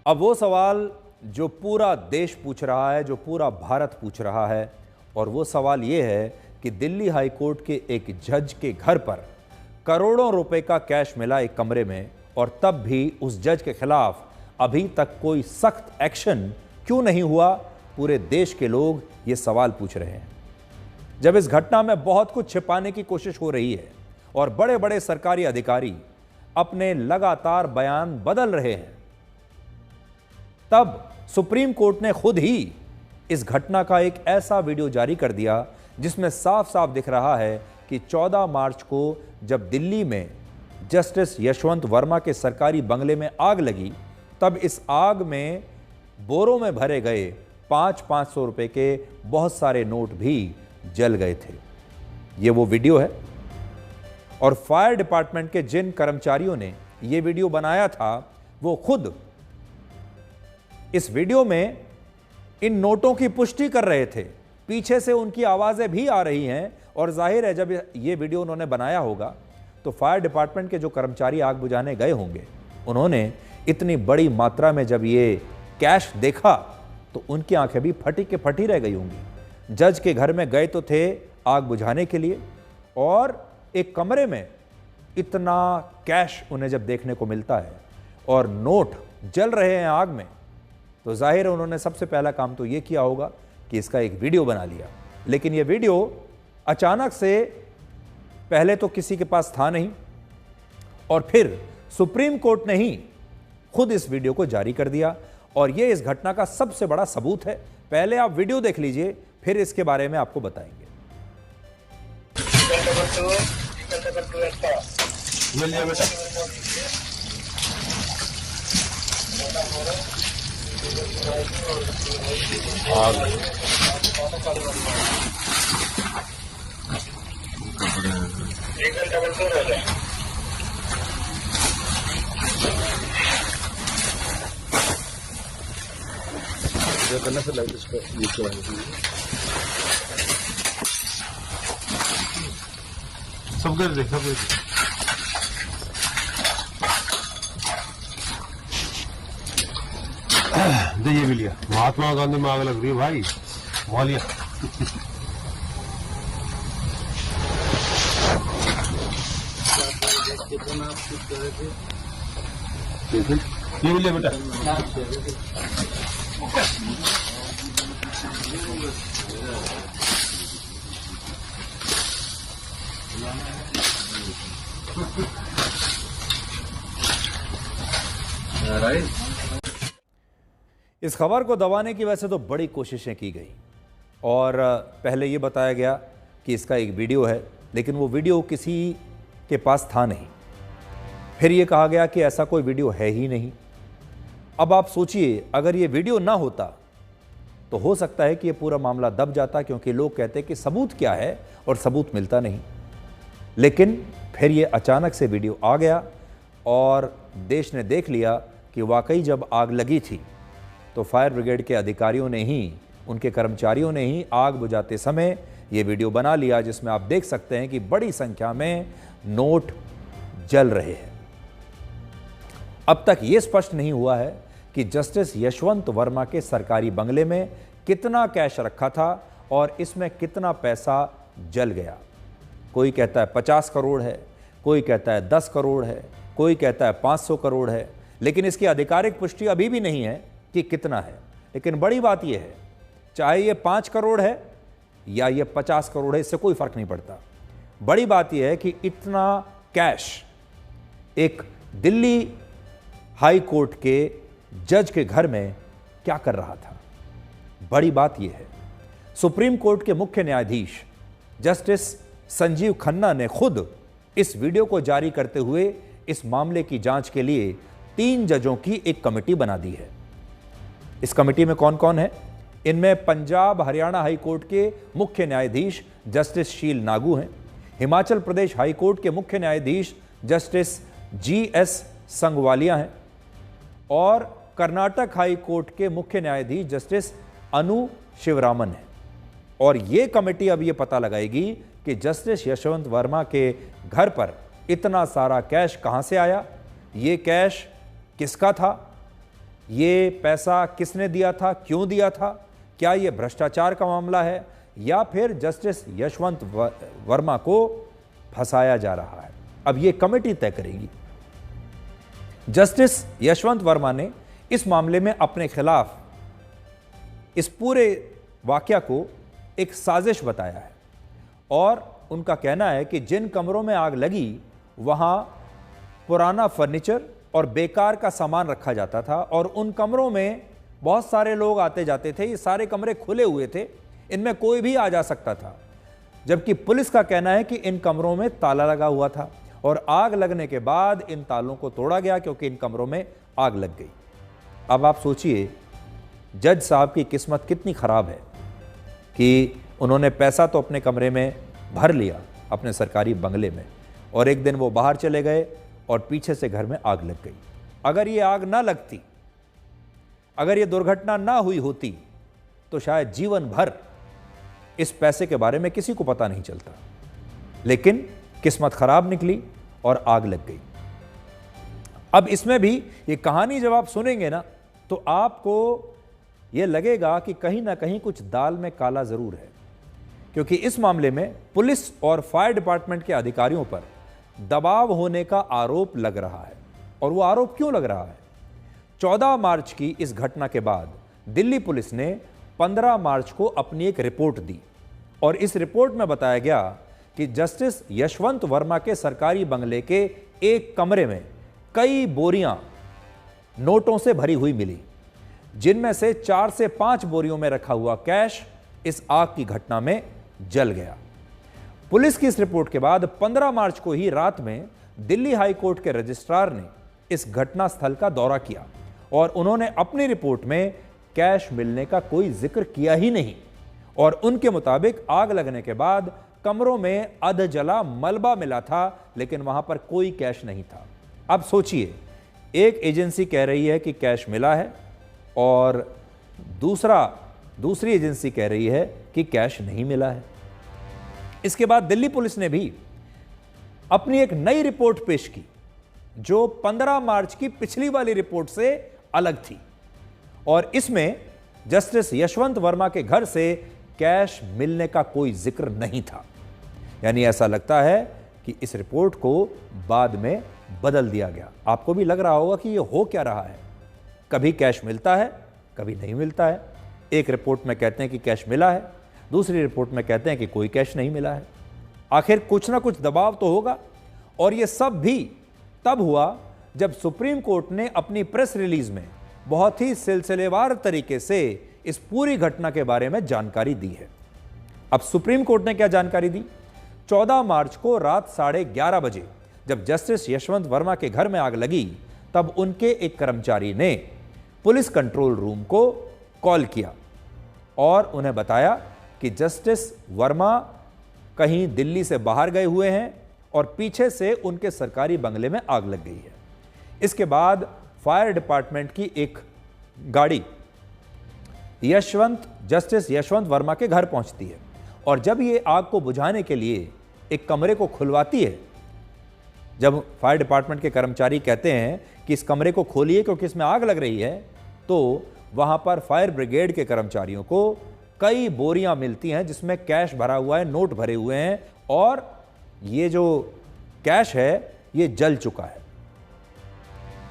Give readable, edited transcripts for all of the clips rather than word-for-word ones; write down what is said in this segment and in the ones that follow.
अब वो सवाल जो पूरा देश पूछ रहा है, जो पूरा भारत पूछ रहा है, और वो सवाल ये है कि दिल्ली हाई कोर्ट के एक जज के घर पर करोड़ों रुपए का कैश मिला एक कमरे में, और तब भी उस जज के खिलाफ अभी तक कोई सख्त एक्शन क्यों नहीं हुआ। पूरे देश के लोग ये सवाल पूछ रहे हैं। जब इस घटना में बहुत कुछ छिपाने की कोशिश हो रही है और बड़े बड़े सरकारी अधिकारी अपने लगातार बयान बदल रहे हैं, तब सुप्रीम कोर्ट ने खुद ही इस घटना का एक ऐसा वीडियो जारी कर दिया जिसमें साफ साफ दिख रहा है कि 14 मार्च को जब दिल्ली में जस्टिस यशवंत वर्मा के सरकारी बंगले में आग लगी, तब इस आग में बोरों में भरे गए 500 रुपए के बहुत सारे नोट भी जल गए थे। ये वो वीडियो है, और फायर डिपार्टमेंट के जिन कर्मचारियों ने ये वीडियो बनाया था, वो खुद इस वीडियो में इन नोटों की पुष्टि कर रहे थे। पीछे से उनकी आवाजें भी आ रही हैं, और जाहिर है जब ये वीडियो उन्होंने बनाया होगा तो फायर डिपार्टमेंट के जो कर्मचारी आग बुझाने गए होंगे, उन्होंने इतनी बड़ी मात्रा में जब ये कैश देखा तो उनकी आंखें भी फटी के फटी रह गई होंगी। जज के घर में गए तो थे आग बुझाने के लिए, और एक कमरे में इतना कैश उन्हें जब देखने को मिलता है और नोट जल रहे हैं आग में, तो जाहिर है उन्होंने सबसे पहला काम तो ये किया होगा कि इसका एक वीडियो बना लिया। लेकिन ये वीडियो अचानक से पहले तो किसी के पास था नहीं, और फिर सुप्रीम कोर्ट ने ही खुद इस वीडियो को जारी कर दिया, और ये इस घटना का सबसे बड़ा सबूत है। पहले आप वीडियो देख लीजिए, फिर इसके बारे में आपको बताएंगे। करना से लाइट इसको नीचे आने के लिए सब कर देखा दे ये भी लिया। महात्मा गांधी में आग लग रही है भाई, वहां लिया। ये भी लिया बेटा। इस खबर को दबाने की वैसे तो बड़ी कोशिशें की गई, और पहले ये बताया गया कि इसका एक वीडियो है, लेकिन वो वीडियो किसी के पास था नहीं। फिर ये कहा गया कि ऐसा कोई वीडियो है ही नहीं। अब आप सोचिए, अगर ये वीडियो ना होता तो हो सकता है कि ये पूरा मामला दब जाता, क्योंकि लोग कहते कि सबूत क्या है, और सबूत मिलता नहीं। लेकिन फिर ये अचानक से वीडियो आ गया, और देश ने देख लिया कि वाकई जब आग लगी थी तो फायर ब्रिगेड के अधिकारियों ने ही, उनके कर्मचारियों ने ही आग बुझाते समय ये वीडियो बना लिया, जिसमें आप देख सकते हैं कि बड़ी संख्या में नोट जल रहे हैं। अब तक ये स्पष्ट नहीं हुआ है कि जस्टिस यशवंत वर्मा के सरकारी बंगले में कितना कैश रखा था और इसमें कितना पैसा जल गया। कोई कहता है 50 करोड़ है, कोई कहता है 10 करोड़ है, कोई कहता है 500 करोड़ है, लेकिन इसकी आधिकारिक पुष्टि अभी भी नहीं है कि कितना है। लेकिन बड़ी बात यह है, चाहे ये 5 करोड़ है या ये 50 करोड़ है, इससे कोई फर्क नहीं पड़ता। बड़ी बात यह है कि इतना कैश एक दिल्ली हाई कोर्ट के जज के घर में क्या कर रहा था। बड़ी बात यह है, सुप्रीम कोर्ट के मुख्य न्यायाधीश जस्टिस संजीव खन्ना ने खुद इस वीडियो को जारी करते हुए इस मामले की जांच के लिए 3 जजों की एक कमेटी बना दी है। इस कमेटी में कौन कौन है? इनमें पंजाब हरियाणा हाई कोर्ट के मुख्य न्यायाधीश जस्टिस शील नागू हैं, हिमाचल प्रदेश हाई कोर्ट के मुख्य न्यायाधीश जस्टिस GS संगवालिया हैं, और कर्नाटक हाई कोर्ट के मुख्य न्यायाधीश जस्टिस अनु शिवरामन हैं। और यह कमेटी अब यह पता लगाएगी कि जस्टिस यशवंत वर्मा के घर पर इतना सारा कैश कहां से आया, यह कैश किसका था, ये पैसा किसने दिया था, क्यों दिया था, क्या ये भ्रष्टाचार का मामला है या फिर जस्टिस यशवंत वर्मा को फंसाया जा रहा है, अब ये कमेटी तय करेगी। जस्टिस यशवंत वर्मा ने इस मामले में अपने खिलाफ इस पूरे वाकया को एक साजिश बताया है और उनका कहना है कि जिन कमरों में आग लगी वहां पुराना फर्नीचर और बेकार का सामान रखा जाता था और उन कमरों में बहुत सारे लोग आते जाते थे। ये सारे कमरे खुले हुए थे, इनमें कोई भी आ जा सकता था। जबकि पुलिस का कहना है कि इन कमरों में ताला लगा हुआ था और आग लगने के बाद इन तालों को तोड़ा गया क्योंकि इन कमरों में आग लग गई। अब आप सोचिए जज साहब की किस्मत कितनी खराब है कि उन्होंने पैसा तो अपने कमरे में भर लिया, अपने सरकारी बंगले में, और एक दिन वो बाहर चले गए और पीछे से घर में आग लग गई। अगर ये आग ना लगती, अगर ये दुर्घटना ना हुई होती तो शायद जीवन भर इस पैसे के बारे में किसी को पता नहीं चलता, लेकिन किस्मत खराब निकली और आग लग गई। अब इसमें भी ये कहानी जब आप सुनेंगे ना तो आपको ये लगेगा कि कहीं ना कहीं कुछ दाल में काला जरूर है, क्योंकि इस मामले में पुलिस और फायर डिपार्टमेंट के अधिकारियों पर दबाव होने का आरोप लग रहा है। और वो आरोप क्यों लग रहा है? 14 मार्च की इस घटना के बाद दिल्ली पुलिस ने 15 मार्च को अपनी एक रिपोर्ट दी और इस रिपोर्ट में बताया गया कि जस्टिस यशवंत वर्मा के सरकारी बंगले के एक कमरे में कई बोरियां नोटों से भरी हुई मिली, जिनमें से 4 से 5 बोरियों में रखा हुआ कैश इस आग की घटना में जल गया। पुलिस की इस रिपोर्ट के बाद 15 मार्च को ही रात में दिल्ली हाई कोर्ट के रजिस्ट्रार ने इस घटना स्थल का दौरा किया और उन्होंने अपनी रिपोर्ट में कैश मिलने का कोई जिक्र किया ही नहीं और उनके मुताबिक आग लगने के बाद कमरों में अध जला मलबा मिला था, लेकिन वहां पर कोई कैश नहीं था। अब सोचिए, एक एजेंसी कह रही है कि कैश मिला है और दूसरी एजेंसी कह रही है कि कैश नहीं मिला है। इसके बाद दिल्ली पुलिस ने भी अपनी एक नई रिपोर्ट पेश की जो 15 मार्च की पिछली वाली रिपोर्ट से अलग थी और इसमें जस्टिस यशवंत वर्मा के घर से कैश मिलने का कोई जिक्र नहीं था। यानी ऐसा लगता है कि इस रिपोर्ट को बाद में बदल दिया गया। आपको भी लग रहा होगा कि यह हो क्या रहा है, कभी कैश मिलता है कभी नहीं मिलता है। एक रिपोर्ट में कहते हैं कि कैश मिला है, दूसरी रिपोर्ट में कहते हैं कि कोई कैश नहीं मिला है। आखिर कुछ ना कुछ दबाव तो होगा और यह सब भी तब हुआ जब सुप्रीम कोर्ट ने अपनी प्रेस रिलीज में बहुत ही सिलसिलेवार तरीके से इस पूरी घटना के बारे में जानकारी दी है। अब सुप्रीम कोर्ट ने क्या जानकारी दी? 14 मार्च को रात 11:30 बजे जब जस्टिस यशवंत वर्मा के घर में आग लगी, तब उनके एक कर्मचारी ने पुलिस कंट्रोल रूम को कॉल किया और उन्हें बताया कि जस्टिस वर्मा कहीं दिल्ली से बाहर गए हुए हैं और पीछे से उनके सरकारी बंगले में आग लग गई है। इसके बाद फायर डिपार्टमेंट की एक गाड़ी जस्टिस यशवंत वर्मा के घर पहुंचती है और जब ये आग को बुझाने के लिए एक कमरे को खुलवाती है, जब फायर डिपार्टमेंट के कर्मचारी कहते हैं कि इस कमरे को खोलिए क्योंकि इसमें आग लग रही है, तो वहां पर फायर ब्रिगेड के कर्मचारियों को कई बोरियां मिलती हैं जिसमें कैश भरा हुआ है, नोट भरे हुए हैं और ये जो कैश है ये जल चुका है।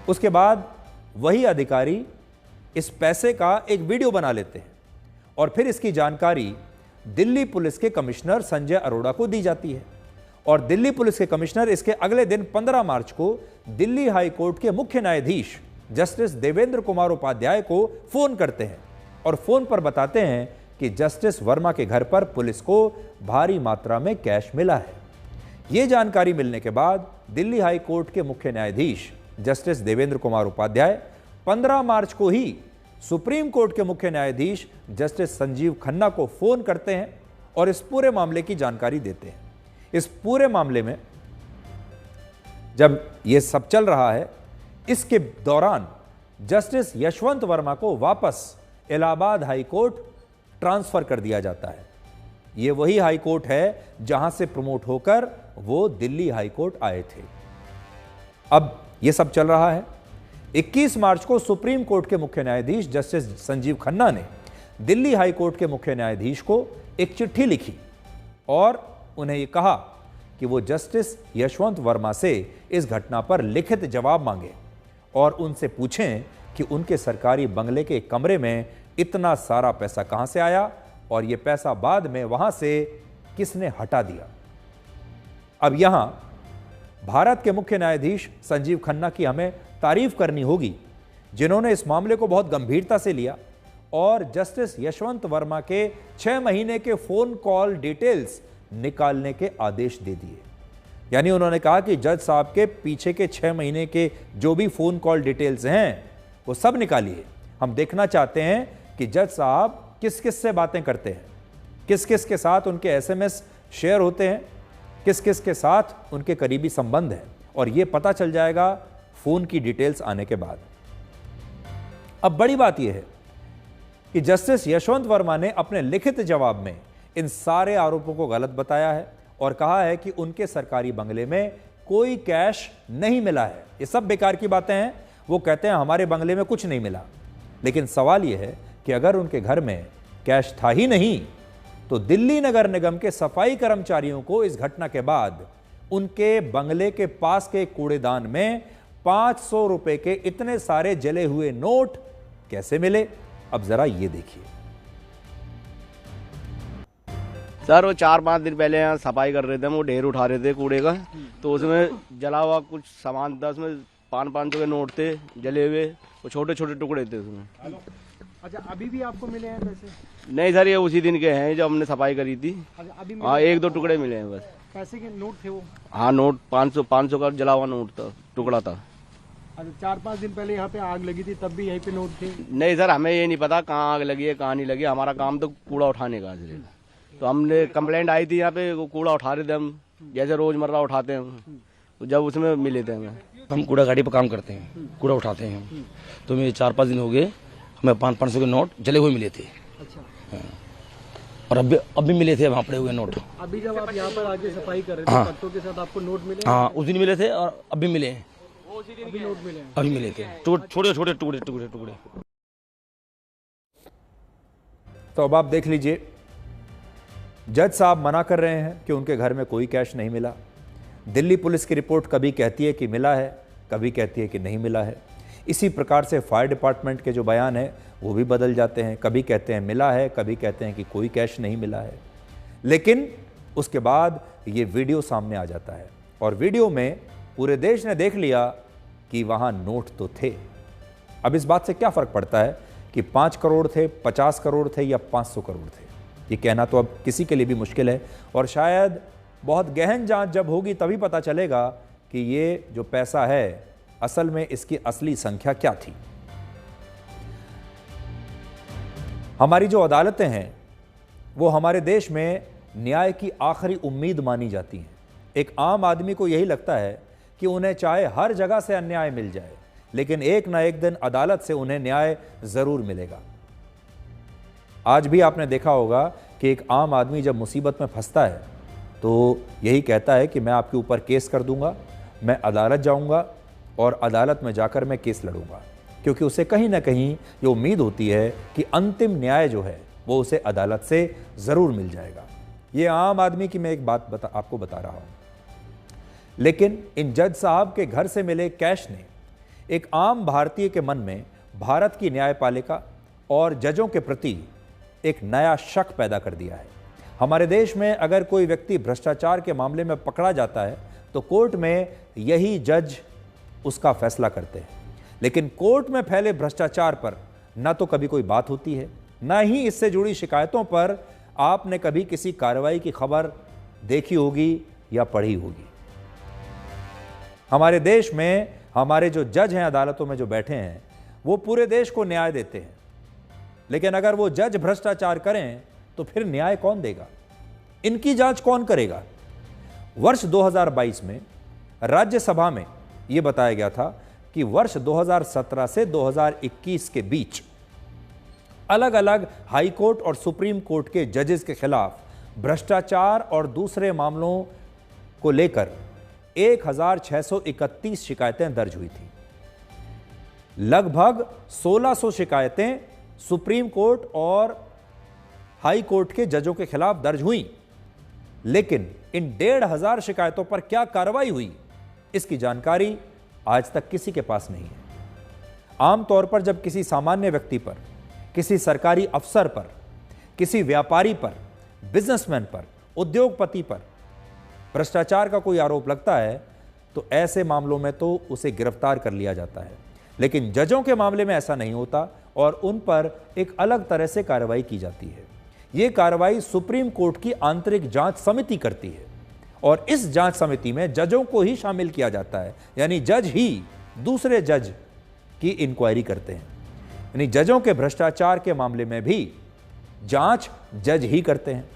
उसके बाद वही अधिकारी इस पैसे का एक वीडियो बना लेते हैं और फिर इसकी जानकारी दिल्ली पुलिस के कमिश्नर संजय अरोड़ा को दी जाती है और दिल्ली पुलिस के कमिश्नर इसके अगले दिन 15 मार्च को दिल्ली हाई कोर्ट के मुख्य न्यायाधीश जस्टिस देवेंद्र कुमार उपाध्याय को फोन करते हैं और फोन पर बताते हैं कि जस्टिस वर्मा के घर पर पुलिस को भारी मात्रा में कैश मिला है। यह जानकारी मिलने के बाद दिल्ली हाई कोर्ट के मुख्य न्यायाधीश जस्टिस देवेंद्र कुमार उपाध्याय 15 मार्च को ही सुप्रीम कोर्ट के मुख्य न्यायाधीश जस्टिस संजीव खन्ना को फोन करते हैं और इस पूरे मामले की जानकारी देते हैं। इस पूरे मामले में जब यह सब चल रहा है, इसके दौरान जस्टिस यशवंत वर्मा को वापस इलाहाबाद हाई कोर्ट ट्रांसफर कर दिया जाता है। यह वही हाई कोर्ट है जहां से प्रमोट होकर वो दिल्ली हाई कोर्ट आए थे। अब यह सब चल रहा है, 21 मार्च को सुप्रीम कोर्ट के मुख्य न्यायाधीश जस्टिस संजीव खन्ना ने दिल्ली हाई कोर्ट के मुख्य न्यायाधीश को एक चिट्ठी लिखी और उन्हें यह कहा कि वो जस्टिस यशवंत वर्मा से इस घटना पर लिखित जवाब मांगे और उनसे पूछें कि उनके सरकारी बंगले के कमरे में इतना सारा पैसा कहां से आया और यह पैसा बाद में वहां से किसने हटा दिया। अब यहां भारत के मुख्य न्यायाधीश संजीव खन्ना की हमें तारीफ करनी होगी, जिन्होंने इस मामले को बहुत गंभीरता से लिया और जस्टिस यशवंत वर्मा के 6 महीने के फोन कॉल डिटेल्स निकालने के आदेश दे दिए। यानी उन्होंने कहा कि जज साहब के पीछे के 6 महीने के जो भी फोन कॉल डिटेल्स हैं वो सब निकालिए। हम देखना चाहते हैं कि जज साहब किस किस से बातें करते हैं, किस किस के साथ उनके एसएमएस शेयर होते हैं, किस किस के साथ उनके करीबी संबंध हैं, और यह पता चल जाएगा फोन की डिटेल्स आने के बाद। अब बड़ी बात यह है कि जस्टिस यशवंत वर्मा ने अपने लिखित जवाब में इन सारे आरोपों को गलत बताया है और कहा है कि उनके सरकारी बंगले में कोई कैश नहीं मिला है। ये सब बेकार की बातें हैं। वो कहते हैं हमारे बंगले में कुछ नहीं मिला, लेकिन सवाल यह है कि अगर उनके घर में कैश था ही नहीं तो दिल्ली नगर निगम के सफाई कर्मचारियों को इस घटना के बाद उनके बंगले के पास के कूड़ेदान में 500 रुपए के इतने सारे जले हुए नोट कैसे मिले? अब जरा ये देखिए। सर वो 4-5 दिन पहले यहाँ सफाई कर रहे थे, वो ढेर उठा रहे थे कूड़े का, तो उसमें जला हुआ कुछ सामान था, उसमें 500 के नोट थे जले हुए, वो छोटे छोटे टुकड़े थे उसमें। अच्छा, अभी भी आपको मिले हैं पैसे? नहीं सर, ये उसी दिन के हैं जब हमने सफाई करी थी। अच्छा, अभी हाँ 1-2 टुकड़े मिले हैं बस। पैसे के नोट थे वो? हाँ नोट 500 का जला हुआ नोट था, टुकड़ा था। अच्छा, 4-5 दिन पहले यहाँ पे आग लगी थी, तब भी यहीं पे नोट थे? नहीं सर, हमें ये नहीं पता कहाँ आग लगी है कहाँ नहीं लगी, हमारा काम तो कूड़ा उठाने का है। तो हमने कंप्लेंट आई थी यहाँ पे, वो कूड़ा उठा रहे थे हम, जैसे रोजमर्रा उठाते हैं, तो जब उसमें मिले थे हमें। हम कूड़ा गाड़ी पर काम करते हैं, कूड़ा उठाते हैं हम, तो मेरे 4-5 दिन हो गए, हमें 500 के नोट जले हुए मिले थे। अच्छा। हाँ। और अभी मिले थे वहाँ पड़े हुए नोट। अभी जब आप यहाँ पर आके सफाई कर रहे थे, कट्टों के साथ आपको नोट मिले? हाँ उस दिन मिले थे और अभी मिले हैं। अभी नोट मिले हैं? अभी मिले थे, छोटे छोटे टुकड़े। तो अब आप देख लीजिए, जज साहब मना कर रहे हैं कि उनके घर में कोई कैश नहीं मिला। दिल्ली पुलिस की रिपोर्ट कभी कहती है कि मिला है, कभी कहती है कि नहीं मिला है। इसी प्रकार से फायर डिपार्टमेंट के जो बयान है वो भी बदल जाते हैं, कभी कहते हैं मिला है, कभी कहते हैं कि कोई कैश नहीं मिला है। लेकिन उसके बाद ये वीडियो सामने आ जाता है और वीडियो में पूरे देश ने देख लिया कि वहाँ नोट तो थे। अब इस बात से क्या फ़र्क पड़ता है कि 5 करोड़ थे, 50 करोड़ थे या 500 करोड़ थे? ये कहना तो अब किसी के लिए भी मुश्किल है और शायद बहुत गहन जांच जब होगी तभी पता चलेगा कि ये जो पैसा है असल में इसकी असली संख्या क्या थी। हमारी जो अदालतें हैं वो हमारे देश में न्याय की आखिरी उम्मीद मानी जाती हैं। एक आम आदमी को यही लगता है कि उन्हें चाहे हर जगह से अन्याय मिल जाए, लेकिन एक ना एक दिन अदालत से उन्हें न्याय जरूर मिलेगा। आज भी आपने देखा होगा कि एक आम आदमी जब मुसीबत में फंसता है तो यही कहता है कि मैं आपके ऊपर केस कर दूंगा, मैं अदालत जाऊंगा और अदालत में जाकर मैं केस लड़ूंगा, क्योंकि उसे कहीं ना कहीं ये उम्मीद होती है कि अंतिम न्याय जो है वो उसे अदालत से ज़रूर मिल जाएगा। ये आम आदमी की मैं एक बात आपको बता रहा हूँ। लेकिन इन जज साहब के घर से मिले कैश ने एक आम भारतीय के मन में भारत की न्यायपालिका और जजों के प्रति एक नया शक पैदा कर दिया है। हमारे देश में अगर कोई व्यक्ति भ्रष्टाचार के मामले में पकड़ा जाता है तो कोर्ट में यही जज उसका फैसला करते हैं, लेकिन कोर्ट में फैले भ्रष्टाचार पर ना तो कभी कोई बात होती है, ना ही इससे जुड़ी शिकायतों पर आपने कभी किसी कार्रवाई की खबर देखी होगी या पढ़ी होगी। हमारे देश में हमारे जो जज हैं अदालतों में जो बैठे हैं वो पूरे देश को न्याय देते हैं, लेकिन अगर वो जज भ्रष्टाचार करें तो फिर न्याय कौन देगा? इनकी जांच कौन करेगा? वर्ष 2022 में राज्यसभा में यह बताया गया था कि वर्ष 2017 से 2021 के बीच अलग अलग हाई कोर्ट और सुप्रीम कोर्ट के जजेस के खिलाफ भ्रष्टाचार और दूसरे मामलों को लेकर 1631 शिकायतें दर्ज हुई थी। लगभग 1600 शिकायतें सुप्रीम कोर्ट और हाई कोर्ट के जजों के खिलाफ दर्ज हुई, लेकिन इन 1500 शिकायतों पर क्या कार्रवाई हुई, इसकी जानकारी आज तक किसी के पास नहीं है। आमतौर पर जब किसी सामान्य व्यक्ति पर, किसी सरकारी अफसर पर, किसी व्यापारी पर, बिजनेसमैन पर, उद्योगपति पर भ्रष्टाचार का कोई आरोप लगता है तो ऐसे मामलों में तो उसे गिरफ्तार कर लिया जाता है, लेकिन जजों के मामले में ऐसा नहीं होता और उन पर एक अलग तरह से कार्रवाई की जाती है। यह कार्रवाई सुप्रीम कोर्ट की आंतरिक जांच समिति करती है और इस जांच समिति में जजों को ही शामिल किया जाता है, यानी जज ही दूसरे जज की इंक्वायरी करते हैं। यानी जजों के भ्रष्टाचार के मामले में भी जांच जज ही करते हैं।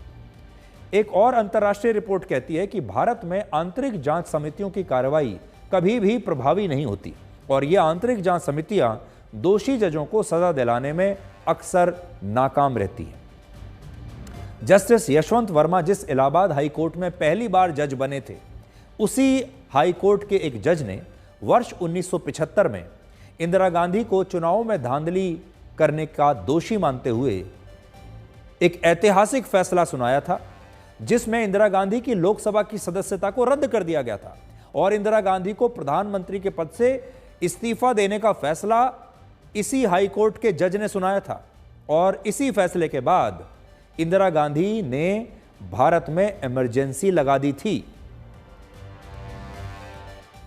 एक और अंतर्राष्ट्रीय रिपोर्ट कहती है कि भारत में आंतरिक जांच समितियों की कार्रवाई कभी भी प्रभावी नहीं होती और यह आंतरिक जांच समितियां दोषी जजों को सजा दिलाने में अक्सर नाकाम रहती हैं। जस्टिस यशवंत वर्मा जिस इलाहाबाद हाई कोर्ट में पहली बार जज बने थे, उसी हाई कोर्ट के एक जज ने वर्ष 1975 में इंदिरा गांधी को चुनावों में धांधली करने का दोषी मानते हुए एक ऐतिहासिक फैसला सुनाया था, जिसमें इंदिरा गांधी की लोकसभा की सदस्यता को रद्द कर दिया गया था और इंदिरा गांधी को प्रधानमंत्री के पद से इस्तीफा देने का फैसला इसी हाई कोर्ट के जज ने सुनाया था। और इसी फैसले के बाद इंदिरा गांधी ने भारत में इमरजेंसी लगा दी थी।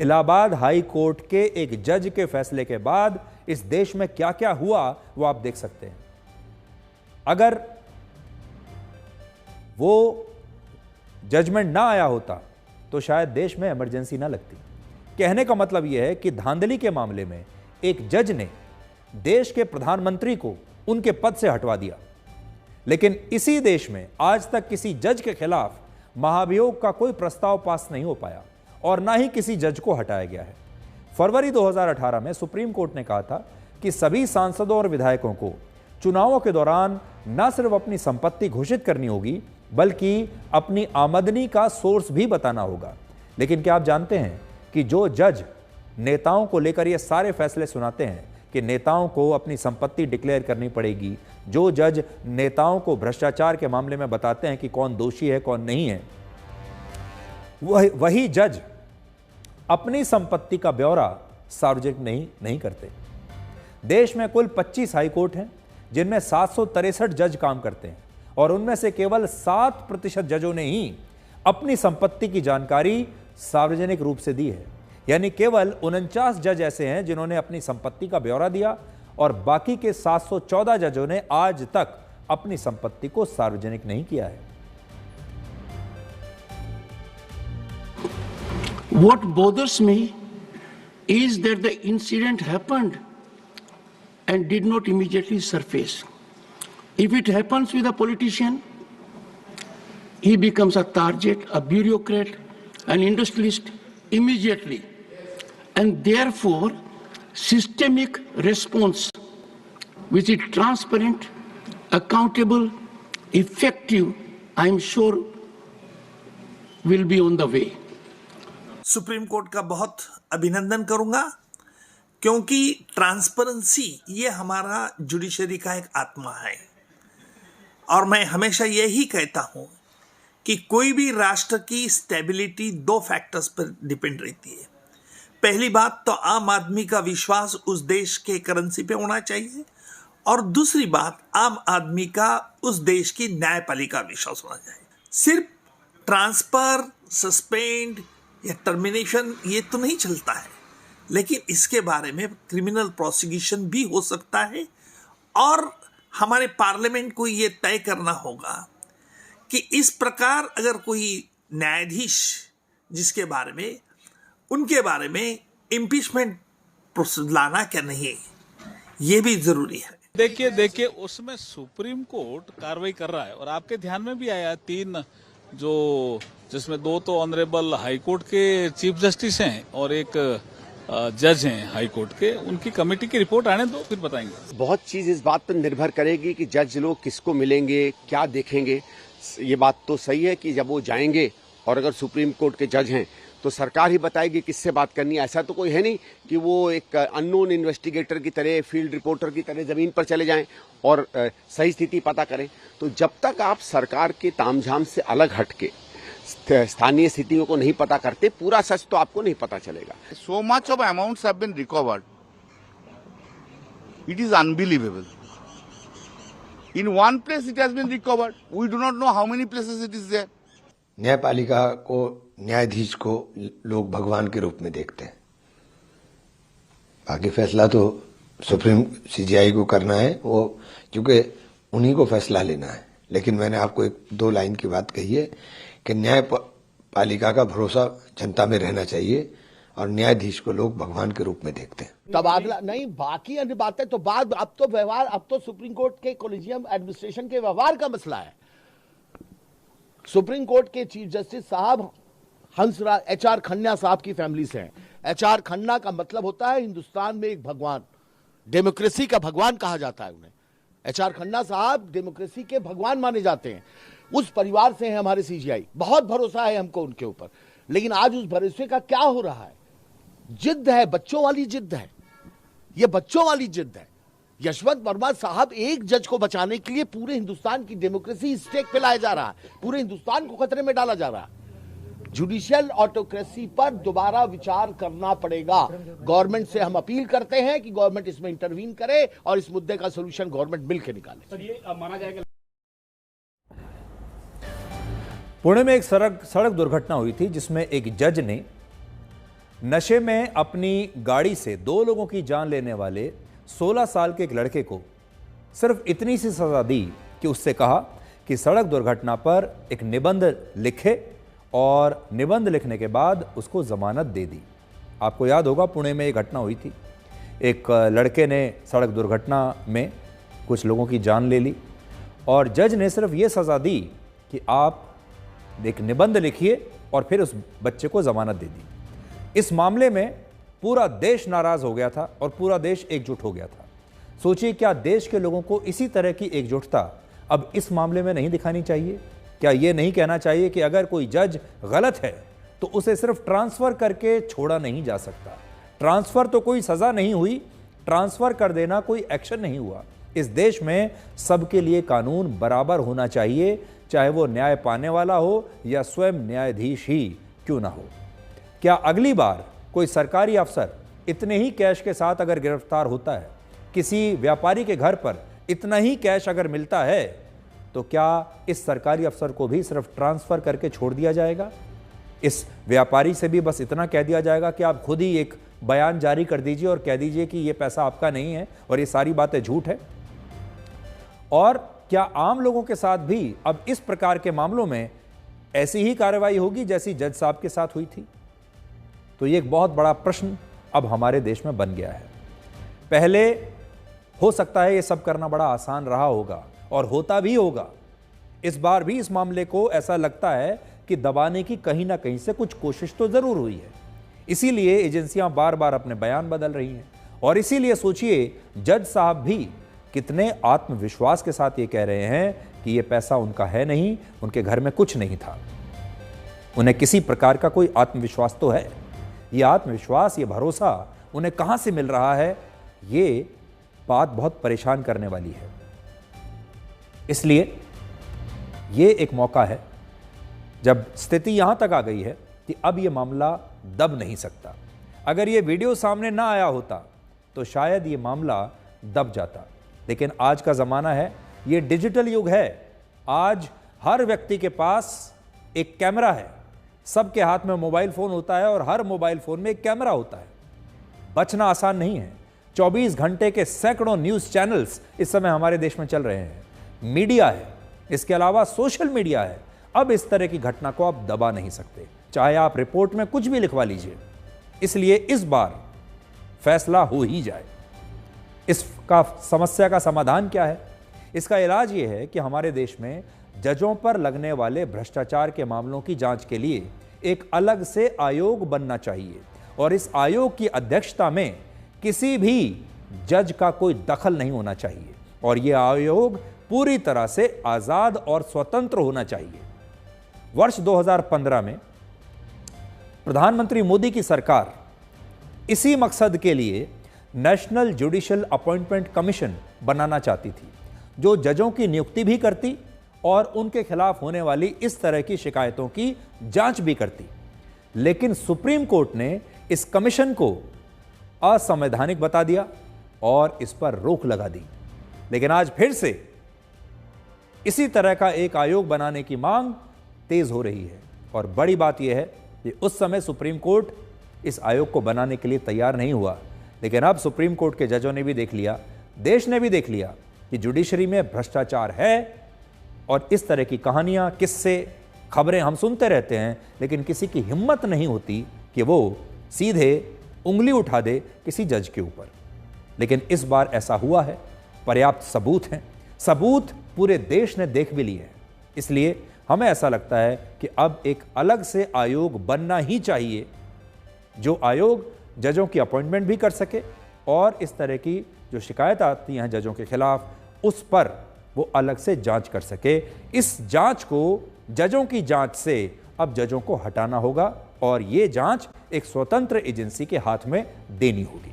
इलाहाबाद हाई कोर्ट के एक जज के फैसले के बाद इस देश में क्या क्या हुआ वो आप देख सकते हैं। अगर वो जजमेंट ना आया होता तो शायद देश में इमरजेंसी ना लगती। कहने का मतलब यह है कि धांधली के मामले में एक जज ने देश के प्रधानमंत्री को उनके पद से हटवा दिया, लेकिन इसी देश में आज तक किसी जज के खिलाफ महाभियोग का कोई प्रस्ताव पास नहीं हो पाया और ना ही किसी जज को हटाया गया है। फरवरी 2018 में सुप्रीम कोर्ट ने कहा था कि सभी सांसदों और विधायकों को चुनावों के दौरान न सिर्फ अपनी संपत्ति घोषित करनी होगी बल्कि अपनी आमदनी का सोर्स भी बताना होगा। लेकिन क्या आप जानते हैं कि जो जज नेताओं को लेकर ये सारे फैसले सुनाते हैं कि नेताओं को अपनी संपत्ति डिक्लेयर करनी पड़ेगी, जो जज नेताओं को भ्रष्टाचार के मामले में बताते हैं कि कौन दोषी है कौन नहीं है, वही जज अपनी संपत्ति का ब्यौरा सार्वजनिक नहीं करते। देश में कुल 25 हाई कोर्ट हैं जिनमें 763 जज काम करते हैं और उनमें से केवल 7% जजों ने ही अपनी संपत्ति की जानकारी सार्वजनिक रूप से दी है। यानी केवल 49 जज ऐसे हैं जिन्होंने अपनी संपत्ति का ब्यौरा दिया और बाकी के 714 जजों ने आज तक अपनी संपत्ति को सार्वजनिक नहीं किया है। What bothers me is that the incident happened and did not immediately surface. If it happens with a politician, he becomes a target, a bureaucrat, an industrialist immediately. And therefore, systemic response, which is transparent, accountable, effective, I am sure will be on the way. Supreme court का बहुत अभिनंदन करूंगा क्योंकि transparency ये हमारा judiciary का एक आत्मा है और मैं हमेशा यही कहता हूं कि कोई भी राष्ट्र की स्टेबिलिटी 2 फैक्टर्स पर डिपेंड रहती है। पहली बात तो आम आदमी का विश्वास उस देश के करेंसी पे होना चाहिए और दूसरी बात आम आदमी का उस देश की न्यायपालिका विश्वास होना चाहिए। सिर्फ ट्रांसफर, सस्पेंड या टर्मिनेशन ये तो नहीं चलता है, लेकिन इसके बारे में क्रिमिनल प्रोसिक्यूशन भी हो सकता है और हमारे पार्लियामेंट को ये तय करना होगा कि इस प्रकार अगर कोई न्यायाधीश जिसके बारे में उनके बारे में इम्पीचमेंट प्रोसेस लाना क्या नहीं, ये भी जरूरी है। देखिए उसमें सुप्रीम कोर्ट कार्रवाई कर रहा है और आपके ध्यान में भी आया 3 जिसमें 2 तो ऑनरेबल हाई कोर्ट के चीफ जस्टिस हैं और एक जज हैं हाई कोर्ट के, उनकी कमेटी की रिपोर्ट आने दो फिर बताएंगे। बहुत चीज इस बात पर निर्भर करेगी कि जज लोग किसको मिलेंगे, क्या देखेंगे। ये बात तो सही है कि जब वो जाएंगे और अगर सुप्रीम कोर्ट के जज हैं तो सरकार ही बताएगी किससे बात करनी है। ऐसा तो कोई है नहीं कि वो एक अननोन इन्वेस्टिगेटर की तरह, फील्ड रिपोर्टर की तरह जमीन पर चले जाएं और सही स्थिति पता करें। तो जब तक आप सरकार के तामझाम से अलग हटके स्थानीय स्थितियों को नहीं पता करते, पूरा सच तो आपको नहीं पता चलेगा। So much of amounts have been recovered. It is unbelievable. In one place it has been recovered. We do not know how many places it is there. न्यायपालिका को, न्यायाधीश को लोग भगवान के रूप में देखते हैं। बाकी फैसला तो सुप्रीम सीजीआई को करना है, वो क्योंकि उन्हीं को फैसला लेना है। लेकिन मैंने आपको एक दो लाइन की बात कही है कि न्यायपालिका का भरोसा जनता में रहना चाहिए और न्यायाधीश को लोग भगवान के रूप में देखते हैं। तबादला नहीं, बाकी अन्य बातें तो बाद, अब तो व्यवहार, अब तो सुप्रीम कोर्ट के कॉलेजियम एडमिनिस्ट्रेशन के व्यवहार का मसला है। सुप्रीम कोर्ट के चीफ जस्टिस साहब हंसराज एचआर खन्ना साहब की फैमिली से हैं। एचआर खन्ना का मतलब होता है हिंदुस्तान में एक भगवान, डेमोक्रेसी का भगवान कहा जाता है उन्हें। एचआर खन्ना साहब डेमोक्रेसी के भगवान माने जाते हैं। उस परिवार से है हमारे सीजीआई, बहुत भरोसा है हमको उनके ऊपर। लेकिन आज उस भरोसे का क्या हो रहा है? जिद्द है, बच्चों वाली जिद्द है, ये बच्चों वाली जिद्द है। यशवंत वर्मा साहब एक जज को बचाने के लिए पूरे हिंदुस्तान की डेमोक्रेसी स्टेक पे लाया जा रहा है, पूरे हिंदुस्तान को खतरे में डाला जा रहा है। जुडिशियल ऑटोक्रेसी पर दोबारा विचार करना पड़ेगा। गवर्नमेंट से हम अपील करते हैं कि गवर्नमेंट इसमें इंटरवीन करे और इस मुद्दे का सोल्यूशन गवर्नमेंट मिलकर निकाले। सर, ये माना जाएगा। पुणे में एक सड़क दुर्घटना हुई थी जिसमें एक जज ने नशे में अपनी गाड़ी से 2 लोगों की जान लेने वाले 16 साल के एक लड़के को सिर्फ इतनी सी सजा दी कि उससे कहा कि सड़क दुर्घटना पर एक निबंध लिखे और निबंध लिखने के बाद उसको जमानत दे दी। आपको याद होगा पुणे में एक घटना हुई थी, एक लड़के ने सड़क दुर्घटना में कुछ लोगों की जान ले ली और जज ने सिर्फ ये सज़ा दी कि आप एक निबंध लिखिए और फिर उस बच्चे को जमानत दे दी। इस मामले में पूरा देश नाराज हो गया था और पूरा देश एकजुट हो गया था। सोचिए, क्या देश के लोगों को इसी तरह की एकजुटता अब इस मामले में नहीं दिखानी चाहिए? क्या ये नहीं कहना चाहिए कि अगर कोई जज गलत है तो उसे सिर्फ ट्रांसफर करके छोड़ा नहीं जा सकता? ट्रांसफर तो कोई सजा नहीं हुई, ट्रांसफर कर देना कोई एक्शन नहीं हुआ। इस देश में सबके लिए कानून बराबर होना चाहिए, चाहे वो न्याय पाने वाला हो या स्वयं न्यायाधीश ही क्यों ना हो। क्या अगली बार कोई सरकारी अफसर इतने ही कैश के साथ अगर गिरफ्तार होता है, किसी व्यापारी के घर पर इतना ही कैश अगर मिलता है, तो क्या इस सरकारी अफसर को भी सिर्फ ट्रांसफर करके छोड़ दिया जाएगा? इस व्यापारी से भी बस इतना कह दिया जाएगा कि आप खुद ही एक बयान जारी कर दीजिए और कह दीजिए कि ये पैसा आपका नहीं है और ये सारी बातें झूठ है? और क्या आम लोगों के साथ भी अब इस प्रकार के मामलों में ऐसी ही कार्रवाई होगी जैसी जज साहब के साथ हुई थी? तो ये एक बहुत बड़ा प्रश्न अब हमारे देश में बन गया है। पहले हो सकता है ये सब करना बड़ा आसान रहा होगा और होता भी होगा। इस बार भी इस मामले को ऐसा लगता है कि दबाने की कहीं ना कहीं से कुछ कोशिश तो जरूर हुई है। इसीलिए एजेंसियां बार बार अपने बयान बदल रही हैं और इसीलिए सोचिए जज साहब भी कितने आत्मविश्वास के साथ ये कह रहे हैं कि ये पैसा उनका है नहीं, उनके घर में कुछ नहीं था। उन्हें किसी प्रकार का कोई आत्मविश्वास तो है। ये आत्मविश्वास, ये भरोसा उन्हें कहां से मिल रहा है, ये बात बहुत परेशान करने वाली है। इसलिए ये एक मौका है जब स्थिति यहां तक आ गई है कि अब ये मामला दब नहीं सकता। अगर ये वीडियो सामने ना आया होता तो शायद ये मामला दब जाता, लेकिन आज का ज़माना है, ये डिजिटल युग है। आज हर व्यक्ति के पास एक कैमरा है, सबके हाथ में मोबाइल फ़ोन होता है और हर मोबाइल फ़ोन में एक कैमरा होता है। बचना आसान नहीं है। 24 घंटे के सैकड़ों न्यूज़ चैनल्स इस समय हमारे देश में चल रहे हैं, मीडिया है, इसके अलावा सोशल मीडिया है। अब इस तरह की घटना को आप दबा नहीं सकते, चाहे आप रिपोर्ट में कुछ भी लिखवा लीजिए। इसलिए इस बार फैसला हो ही जाए। इसका समस्या का समाधान क्या है? इसका इलाज यह है कि हमारे देश में जजों पर लगने वाले भ्रष्टाचार के मामलों की जांच के लिए एक अलग से आयोग बनना चाहिए और इस आयोग की अध्यक्षता में किसी भी जज का कोई दखल नहीं होना चाहिए और यह आयोग पूरी तरह से आजाद और स्वतंत्र होना चाहिए। वर्ष 2015 में प्रधानमंत्री मोदी की सरकार इसी मकसद के लिए नेशनल जुडिशियल अपॉइंटमेंट कमीशन बनाना चाहती थी, जो जजों की नियुक्ति भी करती और उनके खिलाफ होने वाली इस तरह की शिकायतों की जांच भी करती। लेकिन सुप्रीम कोर्ट ने इस कमीशन को असंवैधानिक बता दिया और इस पर रोक लगा दी। लेकिन आज फिर से इसी तरह का एक आयोग बनाने की मांग तेज हो रही है। और बड़ी बात यह है कि उस समय सुप्रीम कोर्ट इस आयोग को बनाने के लिए तैयार नहीं हुआ, लेकिन अब सुप्रीम कोर्ट के जजों ने भी देख लिया, देश ने भी देख लिया कि जुडिशरी में भ्रष्टाचार है। और इस तरह की कहानियां, किस्से, खबरें हम सुनते रहते हैं, लेकिन किसी की हिम्मत नहीं होती कि वो सीधे उंगली उठा दे किसी जज के ऊपर। लेकिन इस बार ऐसा हुआ है, पर्याप्त सबूत हैं, सबूत पूरे देश ने देख भी लिए हैं। इसलिए हमें ऐसा लगता है कि अब एक अलग से आयोग बनना ही चाहिए, जो आयोग जजों की अपॉइंटमेंट भी कर सके और इस तरह की जो शिकायत आती हैं जजों के खिलाफ, उस पर वो अलग से जांच कर सके। इस जांच को, जजों की जांच से अब जजों को हटाना होगा और ये जांच एक स्वतंत्र एजेंसी के हाथ में देनी होगी।